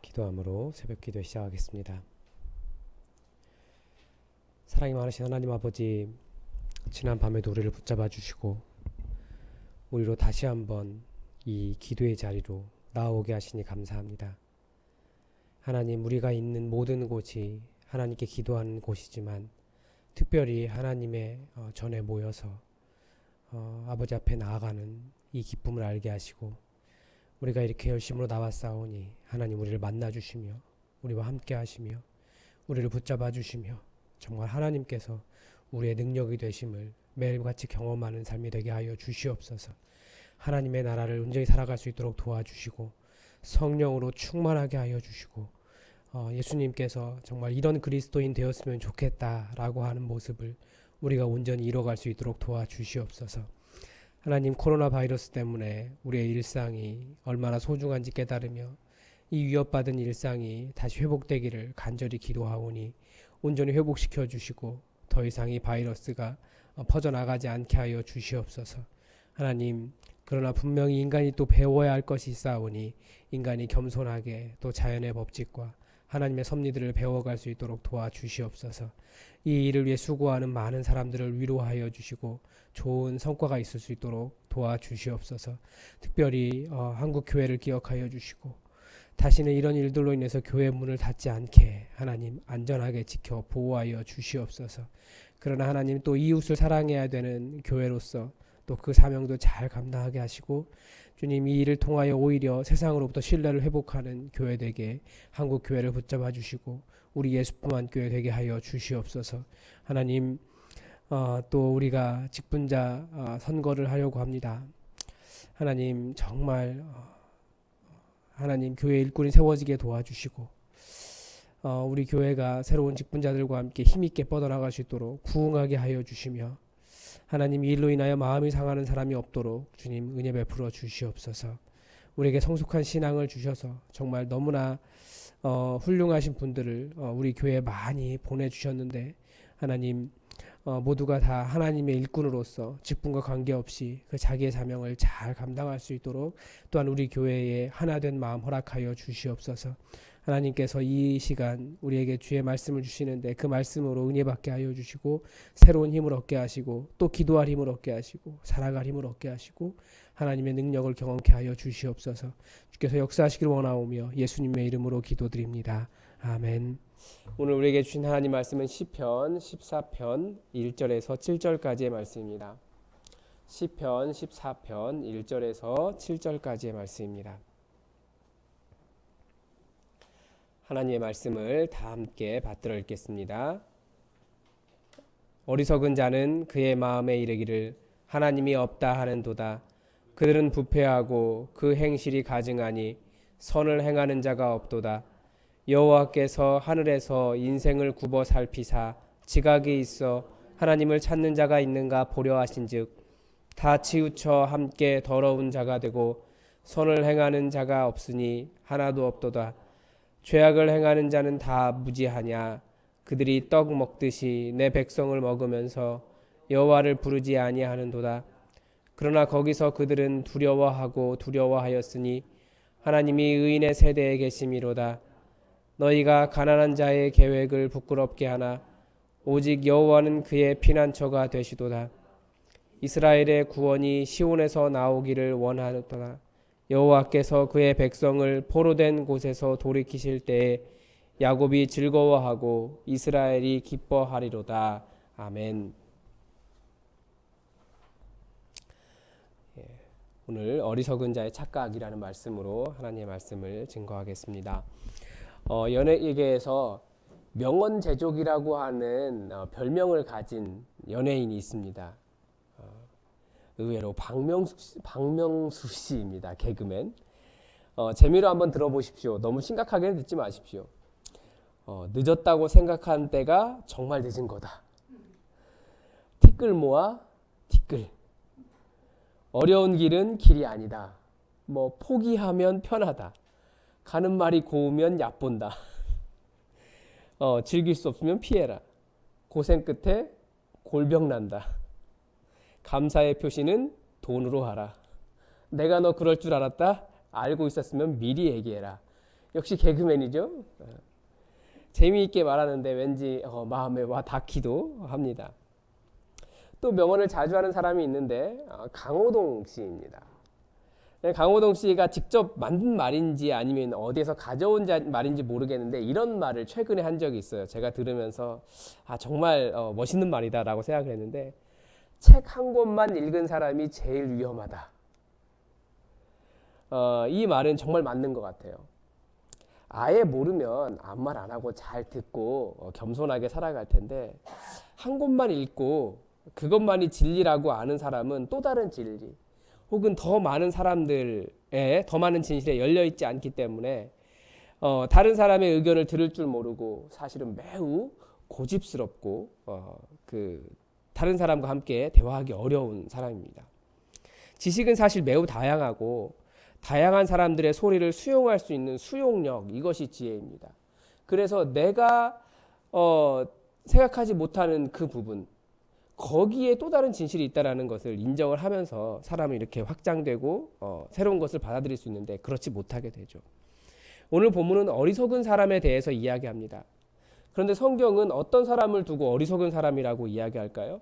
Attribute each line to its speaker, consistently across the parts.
Speaker 1: 기도함으로 새벽 기도 시작하겠습니다. 사랑이 많으신 하나님 아버지, 지난 밤에도 우리를 붙잡아 주시고 우리로 다시 한번 이 기도의 자리로 나오게 하시니 감사합니다. 하나님, 우리가 있는 모든 곳이 하나님께 기도하는 곳이지만 특별히 하나님의 전에 모여서 아버지 앞에 나아가는 이 기쁨을 알게 하시고, 우리가 이렇게 열심으로 나왔사오니 하나님 우리를 만나주시며 우리와 함께 하시며 우리를 붙잡아 주시며 정말 하나님께서 우리의 능력이 되심을 매일같이 경험하는 삶이 되게 하여 주시옵소서. 하나님의 나라를 온전히 살아갈 수 있도록 도와주시고 성령으로 충만하게 하여 주시고, 예수님께서 정말 이런 그리스도인 되었으면 좋겠다라고 하는 모습을 우리가 온전히 이뤄갈 수 있도록 도와주시옵소서. 하나님, 코로나 바이러스 때문에 우리의 일상이 얼마나 소중한지 깨달으며 이 위협받은 일상이 다시 회복되기를 간절히 기도하오니 온전히 회복시켜 주시고 더 이상 이 바이러스가 퍼져나가지 않게 하여 주시옵소서. 하나님, 그러나 분명히 인간이 또 배워야 할 것이 있사오니 인간이 겸손하게 또 자연의 법칙과 하나님의 섭리들을 배워갈 수 있도록 도와주시옵소서. 이 일을 위해 수고하는 많은 사람들을 위로하여 주시고 좋은 성과가 있을 수 있도록 도와주시옵소서. 특별히 한국 교회를 기억하여 주시고 다시는 이런 일들로 인해서 교회 문을 닫지 않게 하나님 안전하게 지켜 보호하여 주시옵소서. 그러나 하나님, 또 이웃을 사랑해야 되는 교회로서 또 그 사명도 잘 감당하게 하시고, 주님, 이 일을 통하여 오히려 세상으로부터 신뢰를 회복하는 교회 되게 한국 교회를 붙잡아 주시고 우리 예수뿐만 교회 되게 하여 주시옵소서. 하나님, 또 우리가 직분자 선거를 하려고 합니다. 하나님, 정말 하나님 교회 일꾼이 세워지게 도와주시고 우리 교회가 새로운 직분자들과 함께 힘있게 뻗어나갈 수 있도록 부흥하게 하여 주시며, 하나님, 이 일로 인하여 마음이 상하는 사람이 없도록 주님 은혜 베풀어 주시옵소서. 우리에게 성숙한 신앙을 주셔서 정말 너무나 훌륭하신 분들을 우리 교회에 많이 보내주셨는데, 하나님, 모두가 다 하나님의 일꾼으로서 직분과 관계없이 그 자기의 사명을 잘 감당할 수 있도록 또한 우리 교회에 하나된 마음 허락하여 주시옵소서. 하나님께서 이 시간 우리에게 주의 말씀을 주시는데 그 말씀으로 은혜 받게 하여 주시고 새로운 힘을 얻게 하시고 또 기도할 힘을 얻게 하시고 살아갈 힘을 얻게 하시고 하나님의 능력을 경험케 하여 주시옵소서. 주께서 역사하시길 원하오며 예수님의 이름으로 기도드립니다. 아멘. 오늘 우리에게 주신 하나님 말씀은 시편 14편 1절에서 7절까지의 말씀입니다. 시편 14편 1절에서 7절까지의 말씀입니다. 하나님의 말씀을 다 함께 받들어 읽겠습니다. 어리석은 자는 그의 마음에 이르기를 하나님이 없다 하는도다. 그들은 부패하고 그 행실이 가증하니 선을 행하는 자가 없도다. 여호와께서 하늘에서 인생을 굽어 살피사 지각이 있어 하나님을 찾는 자가 있는가 보려 하신즉 다 치우쳐 함께 더러운 자가 되고 선을 행하는 자가 없으니 하나도 없도다. 죄악을 행하는 자는 다 무지하냐. 그들이 떡 먹듯이 내 백성을 먹으면서 여호와를 부르지 아니하는도다. 그러나 거기서 그들은 두려워하였으니 하나님이 의인의 세대에 계심이로다. 너희가 가난한 자의 계획을 부끄럽게 하나 오직 여호와는 그의 피난처가 되시도다. 이스라엘의 구원이 시온에서 나오기를 원하노다. 여호와께서 그의 백성을 포로된 곳에서 돌이키실 때에 야곱이 즐거워하고 이스라엘이 기뻐하리로다. 아멘. 오늘 어리석은 자의 착각이라는 말씀으로 하나님의 말씀을 증거하겠습니다. 연예계에서 명언제족이라고 하는 별명을 가진 연예인이 있습니다. 의외로 박명수 씨입니다. 개그맨. 재미로 한번 들어보십시오. 너무 심각하게는 듣지 마십시오. 늦었다고 생각한 때가 정말 늦은 거다. 티끌 모아 티끌. 어려운 길은 길이 아니다. 포기하면 편하다. 가는 말이 고우면 얕본다. 즐길 수 없으면 피해라. 고생 끝에 골병 난다. 감사의 표시는 돈으로 하라. 내가 너 그럴 줄 알았다. 알고 있었으면 미리 얘기해라. 역시 개그맨이죠. 재미있게 말하는데 왠지 마음에 와 닿기도 합니다. 또 명언을 자주 하는 사람이 있는데 강호동 씨입니다. 강호동 씨가 직접 만든 말인지 아니면 어디에서 가져온 말인지 모르겠는데 이런 말을 최근에 한 적이 있어요. 제가 들으면서 정말 멋있는 말이다라고 생각을 했는데, 책 한 권만 읽은 사람이 제일 위험하다. 이 말은 정말 맞는 것 같아요. 아예 모르면 아무 말 안 하고 잘 듣고 겸손하게 살아갈 텐데, 한 권만 읽고 그것만이 진리라고 아는 사람은 또 다른 진리 혹은 더 많은 사람들의 더 많은 진실에 열려있지 않기 때문에 다른 사람의 의견을 들을 줄 모르고 사실은 매우 고집스럽고 다른 사람과 함께 대화하기 어려운 사람입니다. 지식은 사실 매우 다양하고 다양한 사람들의 소리를 수용할 수 있는 수용력, 이것이 지혜입니다. 그래서 내가 생각하지 못하는 그 부분, 거기에 또 다른 진실이 있다는 것을 인정을 하면서 사람은 이렇게 확장되고 새로운 것을 받아들일 수 있는데, 그렇지 못하게 되죠. 오늘 본문은 어리석은 사람에 대해서 이야기합니다. 그런데 성경은 어떤 사람을 두고 어리석은 사람이라고 이야기할까요?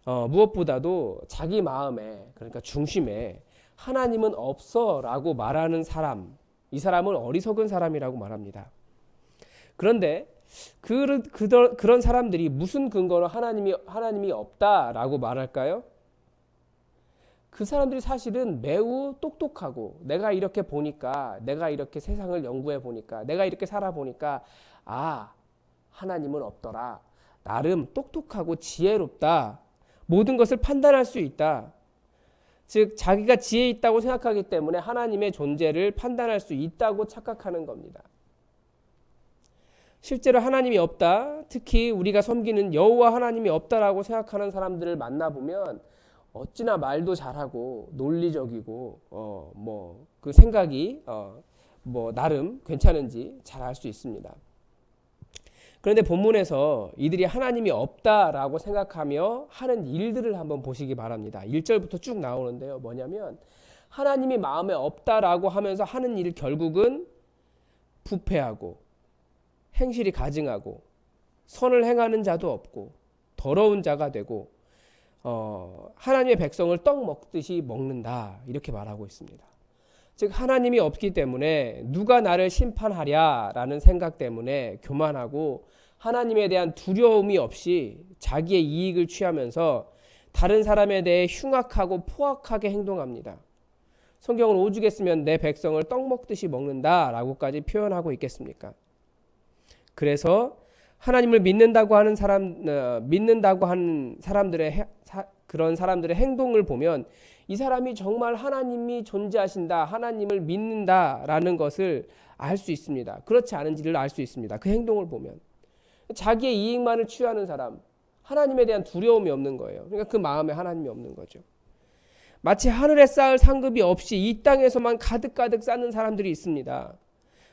Speaker 1: 무엇보다도 자기 마음에, 그러니까 중심에 하나님은 없어 라고 말하는 사람, 이 사람을 어리석은 사람이라고 말합니다. 그런데 그런 사람들이 무슨 근거로 하나님이 없다라고 말할까요? 그 사람들이 사실은 매우 똑똑하고, 내가 이렇게 보니까, 내가 이렇게 세상을 연구해 보니까, 내가 이렇게 살아보니까 하나님은 없더라. 나름 똑똑하고 지혜롭다. 모든 것을 판단할 수 있다. 즉 자기가 지혜 있다고 생각하기 때문에 하나님의 존재를 판단할 수 있다고 착각하는 겁니다. 실제로 하나님이 없다, 특히 우리가 섬기는 여호와 하나님이 없다라고 생각하는 사람들을 만나보면 어찌나 말도 잘하고 논리적이고 그 생각이 나름 괜찮은지 잘 알 수 있습니다. 그런데 본문에서 이들이 하나님이 없다라고 생각하며 하는 일들을 한번 보시기 바랍니다. 1절부터 쭉 나오는데요. 뭐냐면 하나님이 마음에 없다라고 하면서 하는 일, 결국은 부패하고 행실이 가증하고 선을 행하는 자도 없고 더러운 자가 되고 하나님의 백성을 떡 먹듯이 먹는다, 이렇게 말하고 있습니다. 즉 하나님이 없기 때문에 누가 나를 심판하랴라는 생각 때문에 교만하고 하나님에 대한 두려움이 없이 자기의 이익을 취하면서 다른 사람에 대해 흉악하고 포악하게 행동합니다. 성경은 오죽 했으면 내 백성을 떡 먹듯이 먹는다라고까지 표현하고 있겠습니까? 그래서 하나님을 믿는다고 하는 사람들의 그런 사람들의 행동을 보면 이 사람이 정말 하나님이 존재하신다, 하나님을 믿는다라는 것을 알 수 있습니다. 그렇지 않은지를 알 수 있습니다. 그 행동을 보면 자기의 이익만을 취하는 사람, 하나님에 대한 두려움이 없는 거예요. 그러니까 그 마음에 하나님이 없는 거죠. 마치 하늘에 쌓을 상급이 없이 이 땅에서만 가득가득 쌓는 사람들이 있습니다.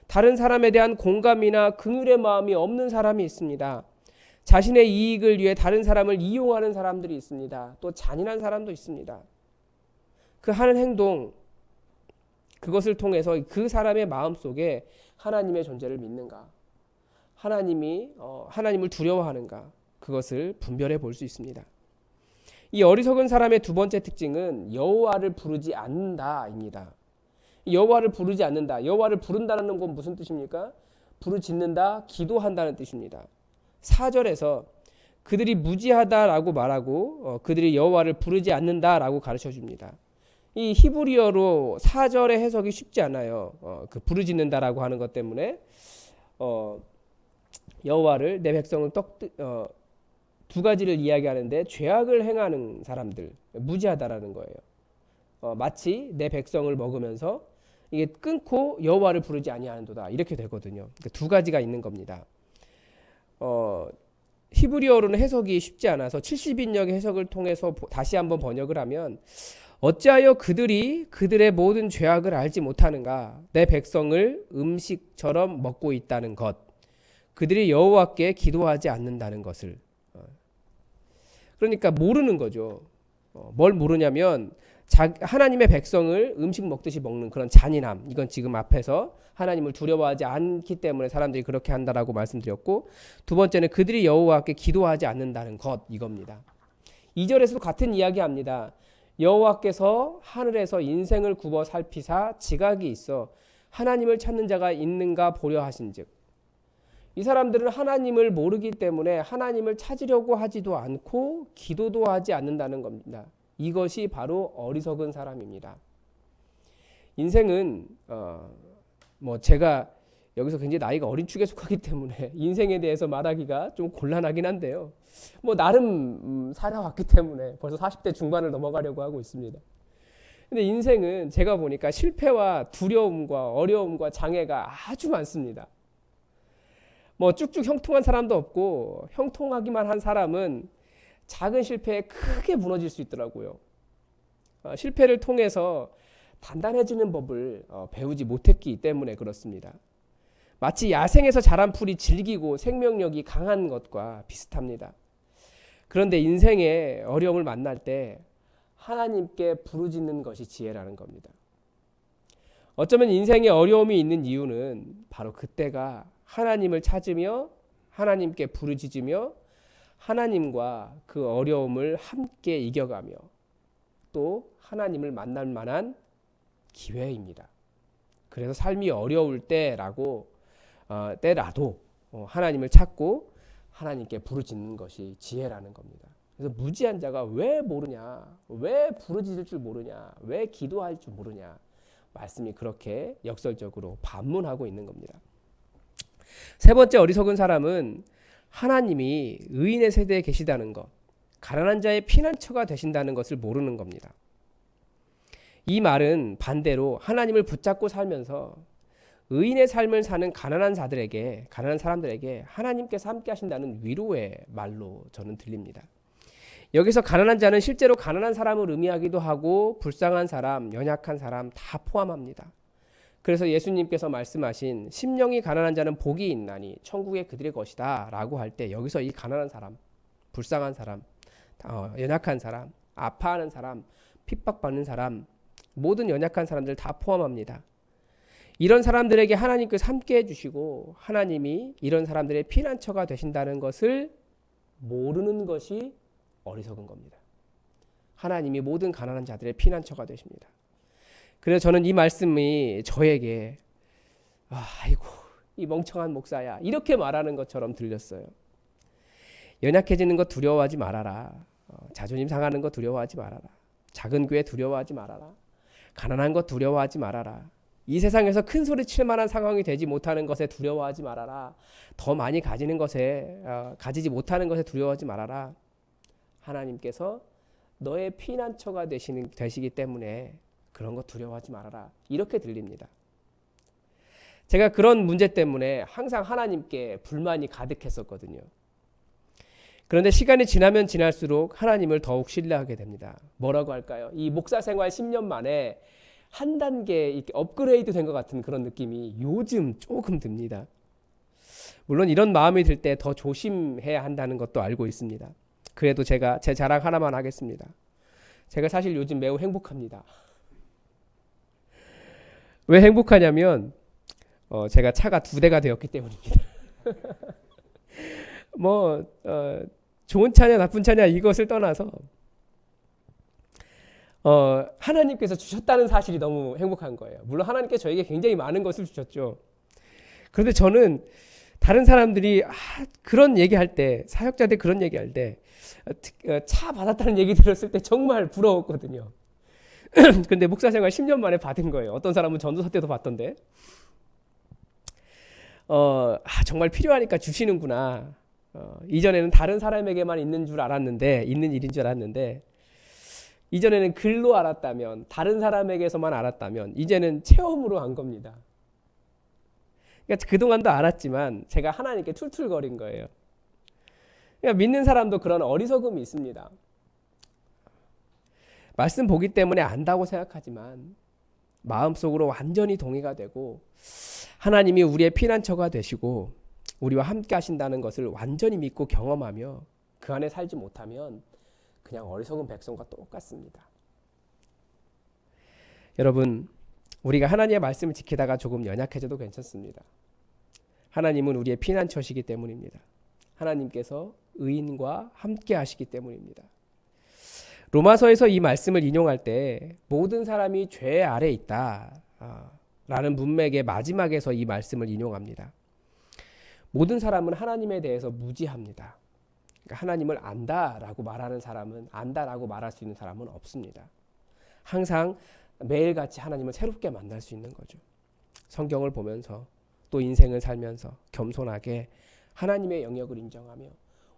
Speaker 1: 다른 사람에 대한 공감이나 긍휼의 마음이 없는 사람이 있습니다. 자신의 이익을 위해 다른 사람을 이용하는 사람들이 있습니다. 또 잔인한 사람도 있습니다. 그 하는 행동, 그것을 통해서 그 사람의 마음속에 하나님의 존재를 믿는가, 하나님을 두려워하는가, 그것을 분별해 볼 수 있습니다. 이 어리석은 사람의 두 번째 특징은 여호와를 부르지 않는다입니다. 여호와를 부르지 않는다. 여호와를 부른다는 건 무슨 뜻입니까? 부르짖는다, 기도한다는 뜻입니다. 4절에서 그들이 무지하다라고 말하고 그들이 여호와를 부르지 않는다라고 가르쳐 줍니다. 이 히브리어로 4절의 해석이 쉽지 않아요. 그 부르짖는다라고 하는 것 때문에 여호와를, 내 백성을 두 가지를 이야기하는데, 죄악을 행하는 사람들, 무지하다라는 거예요. 마치 내 백성을 먹으면서 이게 끊고 여호와를 부르지 아니하는도다, 이렇게 되거든요. 그러니까 두 가지가 있는 겁니다. 히브리어로는 해석이 쉽지 않아서 70인역의 해석을 통해서 다시 한번 번역을 하면, 어찌하여 그들이 그들의 모든 죄악을 알지 못하는가, 내 백성을 음식처럼 먹고 있다는 것, 그들이 여호와께 기도하지 않는다는 것을. 그러니까 모르는 거죠. 뭘 모르냐면 하나님의 백성을 음식 먹듯이 먹는 그런 잔인함, 이건 지금 앞에서 하나님을 두려워하지 않기 때문에 사람들이 그렇게 한다라고 말씀드렸고, 두 번째는 그들이 여호와께 기도하지 않는다는 것, 이겁니다. 2절에서도 같은 이야기 합니다. 여호와께서 하늘에서 인생을 굽어 살피사 지각이 있어 하나님을 찾는 자가 있는가 보려 하신즉. 이 사람들은 하나님을 모르기 때문에 하나님을 찾으려고 하지도 않고 기도도 하지 않는다는 겁니다. 이것이 바로 어리석은 사람입니다. 인생은 제가 여기서 굉장히 나이가 어린 축에 속하기 때문에 인생에 대해서 말하기가 좀 곤란하긴 한데요. 나름 살아왔기 때문에 벌써 40대 중반을 넘어가려고 하고 있습니다. 근데 인생은 제가 보니까 실패와 두려움과 어려움과 장애가 아주 많습니다. 쭉쭉 형통한 사람도 없고 형통하기만 한 사람은 작은 실패에 크게 무너질 수 있더라고요. 실패를 통해서 단단해지는 법을 배우지 못했기 때문에 그렇습니다. 마치 야생에서 자란 풀이 질기고 생명력이 강한 것과 비슷합니다. 그런데 인생의 어려움을 만날 때 하나님께 부르짖는 것이 지혜라는 겁니다. 어쩌면 인생에 어려움이 있는 이유는 바로 그때가 하나님을 찾으며 하나님께 부르짖으며 하나님과 그 어려움을 함께 이겨가며 또 하나님을 만날 만한 기회입니다. 그래서 삶이 어려울 때라도 하나님을 찾고 하나님께 부르짖는 것이 지혜라는 겁니다. 그래서 무지한 자가 왜 모르냐, 왜 부르짖을 줄 모르냐, 왜 기도할 줄 모르냐, 말씀이 그렇게 역설적으로 반문하고 있는 겁니다. 세 번째 어리석은 사람은 하나님이 의인의 세대에 계시다는 것, 가난한 자의 피난처가 되신다는 것을 모르는 겁니다. 이 말은 반대로 하나님을 붙잡고 살면서 의인의 삶을 사는 가난한 사람들에게 하나님께서 함께 하신다는 위로의 말로 저는 들립니다. 여기서 가난한 자는 실제로 가난한 사람을 의미하기도 하고 불쌍한 사람, 연약한 사람 다 포함합니다. 그래서 예수님께서 말씀하신 심령이 가난한 자는 복이 있나니 천국이 그들의 것이다 라고 할 때 여기서 이 가난한 사람, 불쌍한 사람, 연약한 사람, 아파하는 사람, 핍박받는 사람, 모든 연약한 사람들 다 포함합니다. 이런 사람들에게 하나님께서 함께 해주시고 하나님이 이런 사람들의 피난처가 되신다는 것을 모르는 것이 어리석은 겁니다. 하나님이 모든 가난한 자들의 피난처가 되십니다. 그래서 저는 이 말씀이 저에게 아이고 이 멍청한 목사야 이렇게 말하는 것처럼 들렸어요. 연약해지는 것 두려워하지 말아라. 자존심 상하는 것 두려워하지 말아라. 작은 교회 두려워하지 말아라. 가난한 것 두려워하지 말아라. 이 세상에서 큰 소리 칠 만한 상황이 되지 못하는 것에 두려워하지 말아라. 더 많이 가지지 못하는 것에 두려워하지 말아라. 하나님께서 너의 피난처가 되시기 때문에 그런 거 두려워하지 말아라. 이렇게 들립니다. 제가 그런 문제 때문에 항상 하나님께 불만이 가득했었거든요. 그런데 시간이 지나면 지날수록 하나님을 더욱 신뢰하게 됩니다. 뭐라고 할까요? 이 목사 생활 10년 만에 한 단계 이렇게 업그레이드 된 것 같은 그런 느낌이 요즘 조금 듭니다. 물론 이런 마음이 들 때 더 조심해야 한다는 것도 알고 있습니다. 그래도 제가 제 자랑 하나만 하겠습니다. 제가 사실 요즘 매우 행복합니다. 왜 행복하냐면 제가 차가 2대가 되었기 때문입니다. 좋은 차냐 나쁜 차냐 이것을 떠나서 하나님께서 주셨다는 사실이 너무 행복한 거예요. 물론 하나님께서 저에게 굉장히 많은 것을 주셨죠. 그런데 저는 다른 사람들이 그런 얘기할 때, 사역자들 그런 얘기할 때 차 받았다는 얘기 들었을 때 정말 부러웠거든요. 근데 목사 생활 10년 만에 받은 거예요. 어떤 사람은 전도사 때도 받던데 정말 필요하니까 주시는구나. 이전에는 다른 사람에게만 있는 일인 줄 알았는데 이전에는 글로 알았다면, 다른 사람에게서만 알았다면 이제는 체험으로 한 겁니다. 그러니까 그동안도 알았지만 제가 하나님께 툴툴거린 거예요. 그러니까 믿는 사람도 그런 어리석음이 있습니다. 말씀 보기 때문에 안다고 생각하지만 마음속으로 완전히 동의가 되고 하나님이 우리의 피난처가 되시고 우리와 함께 하신다는 것을 완전히 믿고 경험하며 그 안에 살지 못하면 그냥 어리석은 백성과 똑같습니다. 여러분, 우리가 하나님의 말씀을 지키다가 조금 연약해져도 괜찮습니다. 하나님은 우리의 피난처시기 때문입니다. 하나님께서 의인과 함께 하시기 때문입니다. 로마서에서 이 말씀을 인용할 때 모든 사람이 죄 아래 있다 라는 문맥의 마지막에서 이 말씀을 인용합니다. 모든 사람은 하나님에 대해서 무지합니다. 그러니까 하나님을 안다라고 말하는 사람은, 안다라고 말할 수 있는 사람은 없습니다. 항상 매일같이 하나님을 새롭게 만날 수 있는 거죠. 성경을 보면서 또 인생을 살면서 겸손하게 하나님의 영역을 인정하며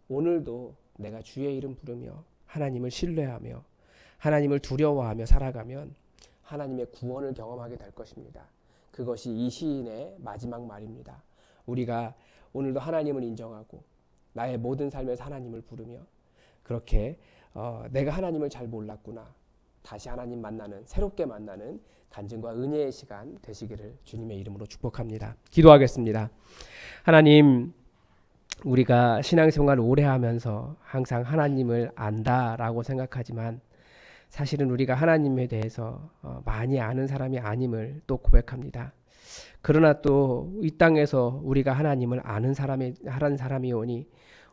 Speaker 1: 오늘도 내가 주의 이름 부르며 하나님을 신뢰하며 하나님을 두려워하며 살아가면 하나님의 구원을 경험하게 될 것입니다. 그것이 이 시인의 마지막 말입니다. 우리가 오늘도 하나님을 인정하고 나의 모든 삶에서 하나님을 부르며 그렇게 내가 하나님을 잘 몰랐구나, 다시 하나님 만나는, 새롭게 만나는 간증과 은혜의 시간 되시기를 주님의 이름으로 축복합니다. 기도하겠습니다. 하나님, 우리가 신앙생활을 오래 하면서 항상 하나님을 안다라고 생각하지만 사실은 우리가 하나님에 대해서 많이 아는 사람이 아님을 또 고백합니다. 그러나 또 이 땅에서 우리가 하나님을 아는 사람이 오니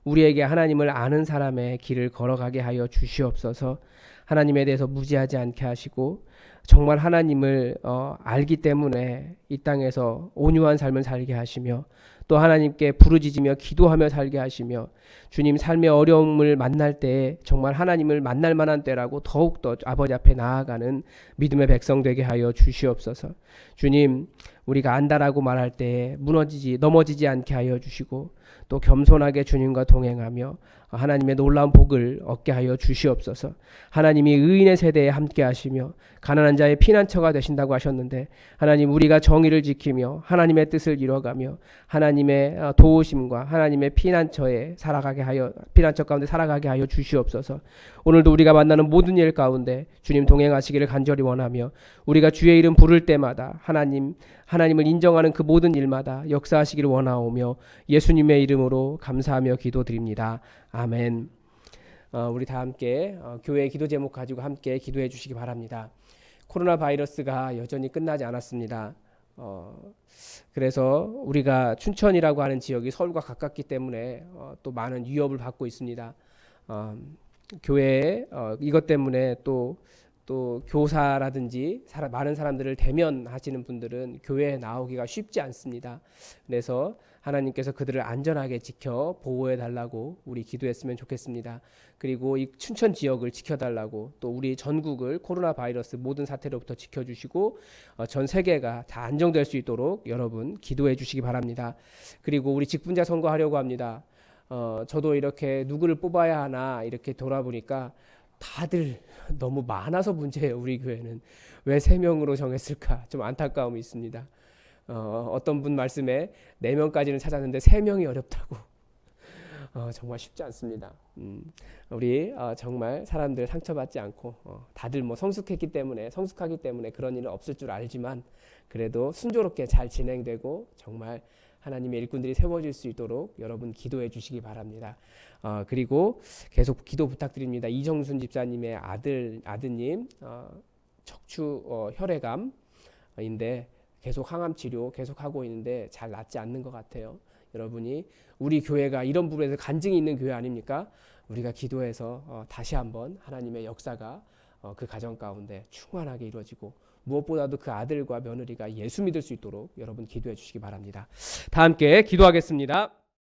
Speaker 1: 우리에게 하나님을 아는 사람의 길을 걸어가게 하여 주시옵소서. 하나님에 대해서 무지하지 않게 하시고 정말 하나님을 알기 때문에 이 땅에서 온유한 삶을 살게 하시며 또 하나님께 부르짖으며 기도하며 살게 하시며 주님 삶의 어려움을 만날 때에 정말 하나님을 만날 만한 때라고 더욱더 아버지 앞에 나아가는 믿음의 백성 되게 하여 주시옵소서. 주님, 우리가 안다라고 말할 때에 넘어지지 않게 하여 주시고 또 겸손하게 주님과 동행하며 하나님의 놀라운 복을 얻게 하여 주시옵소서. 하나님이 의인의 세대에 함께 하시며 가난한 자의 피난처가 되신다고 하셨는데 하나님, 우리가 정의를 지키며 하나님의 뜻을 이뤄가며 하나님의 도우심과 하나님의 피난처 가운데 살아가게 하여 주시옵소서. 오늘도 우리가 만나는 모든 일 가운데 주님 동행하시기를 간절히 원하며 우리가 주의 이름 부를 때마다 하나님을 인정하는 그 모든 일마다 역사하시기를 원하오며 예수님의 이름으로 감사하며 기도드립니다. 아멘. 우리 다 함께 교회 기도 제목 가지고 함께 기도해 주시기 바랍니다. 코로나 바이러스가 여전히 끝나지 않았습니다. 그래서 우리가 춘천이라고 하는 지역이 서울과 가깝기 때문에 또 많은 위협을 받고 있습니다. 교회에 이것 때문에 또 교사라든지 많은 사람들을 대면하시는 분들은 교회에 나오기가 쉽지 않습니다. 그래서 하나님께서 그들을 안전하게 지켜 보호해 달라고 우리 기도했으면 좋겠습니다. 그리고 이 춘천 지역을 지켜달라고 또 우리 전국을 코로나 바이러스 모든 사태로부터 지켜주시고 전 세계가 다 안정될 수 있도록 여러분 기도해 주시기 바랍니다. 그리고 우리 직분자 선거하려고 합니다. 저도 이렇게 누구를 뽑아야 하나 이렇게 돌아보니까 다들 너무 많아서 문제예요. 우리 교회는 왜 3명으로 정했을까 좀 안타까움이 있습니다. 어떤 분 말씀에 4명까지는 찾았는데 3명이 어렵다고. 정말 쉽지 않습니다. 우리 정말 사람들 상처받지 않고 다들 성숙하기 때문에 그런 일은 없을 줄 알지만 그래도 순조롭게 잘 진행되고 정말 하나님의 일꾼들이 세워질 수 있도록 여러분 기도해 주시기 바랍니다. 그리고 계속 기도 부탁드립니다. 이정순 집사님의 아드님 척추 혈액암인데 계속 항암 치료 계속 하고 있는데 잘 낫지 않는 것 같아요. 여러분이 우리 교회가 이런 부분에서 간증이 있는 교회 아닙니까? 우리가 기도해서 다시 한번 하나님의 역사가 그 가정 가운데 충만하게 이루어지고 무엇보다도 그 아들과 며느리가 예수 믿을 수 있도록 여러분 기도해 주시기 바랍니다. 다 함께 기도하겠습니다.